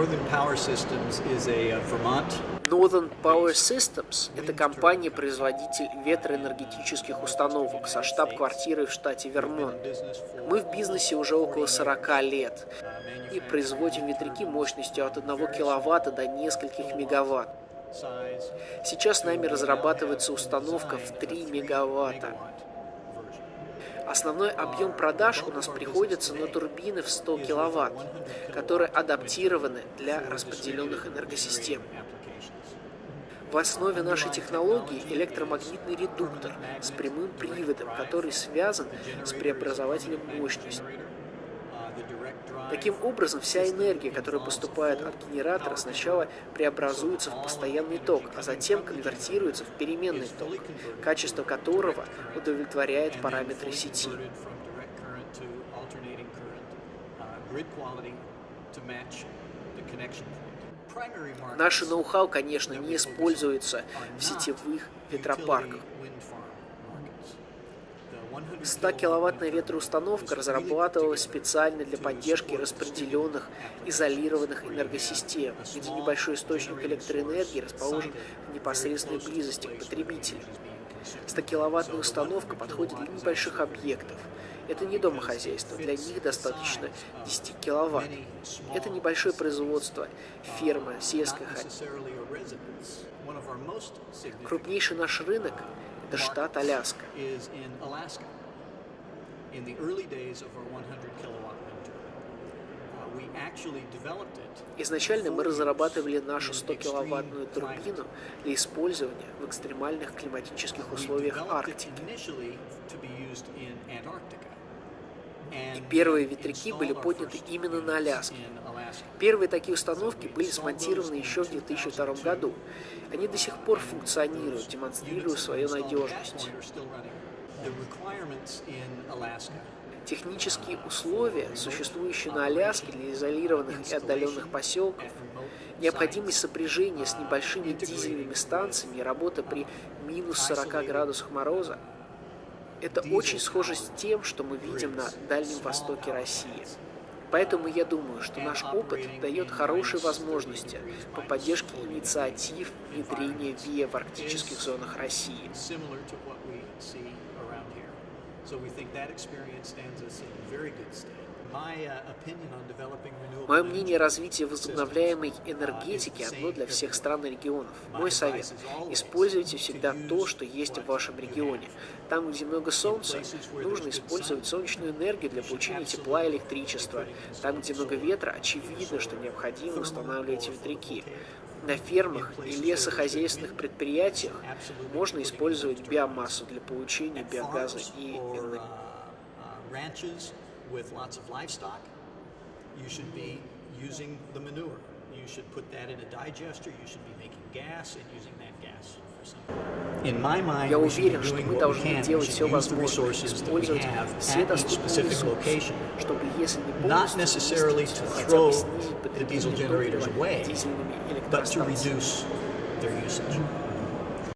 Northern Power Systems – это компания-производитель ветроэнергетических установок со штаб-квартирой в штате Вермонт. Мы в бизнесе уже около 40 лет и производим ветряки мощностью от 1 киловатта до нескольких мегаватт. Сейчас нами разрабатывается установка в 3 мегаватта. Основной объем продаж у нас приходится на турбины в 100 киловатт, которые адаптированы для распределенных энергосистем. В основе нашей технологии электромагнитный редуктор с прямым приводом, который связан с преобразователем мощности. Таким образом, вся энергия, которая поступает от генератора, сначала преобразуется в постоянный ток, а затем конвертируется в переменный ток, качество которого удовлетворяет параметры сети. Наше ноу-хау, конечно, не используется в сетевых ветропарках. 100-киловаттная ветроустановка разрабатывалась специально для поддержки распределенных изолированных энергосистем, где небольшой источник электроэнергии расположен в непосредственной близости к потребителю. 100-киловаттная установка подходит для небольших объектов. Это не домохозяйство, для них достаточно 10 киловатт. Это небольшое производство, ферма, сельское хозяйство. Крупнейший наш рынок – это штат Аляска. Изначально мы разрабатывали нашу 100-киловаттную турбину для использования в экстремальных климатических условиях Арктики. И первые ветряки были подняты именно на Аляске. Первые такие установки были смонтированы еще в 2002 году. Они до сих пор функционируют, демонстрируя свою надежность. Технические условия, существующие на Аляске для изолированных и отдаленных поселков, необходимость сопряжения с небольшими дизельными станциями и работа при минус 40 градусах мороза – это очень схоже с тем, что мы видим на Дальнем Востоке России. Поэтому я думаю, что наш опыт дает хорошие возможности по поддержке инициатив внедрения ВИА в арктических зонах России. Мое мнение о развитии возобновляемой энергетики одно для всех стран и регионов. Мой совет – используйте всегда то, что есть в вашем регионе. Там, где много солнца, нужно использовать солнечную энергию для получения тепла и электричества. Там, где много ветра, очевидно, что необходимо устанавливать ветряки. На фермах и лесохозяйственных предприятиях можно использовать биомассу для получения биогаза и энергии. With lots of livestock, you should be using the manure. You should put that in a digester, you should be making gas and using that gas. Я уверен, что мы должны делать все возможное, использовать все доступные ресурсы, чтобы, если не полностью, хотя бы снизить потребление топлива дизельными электростанциями.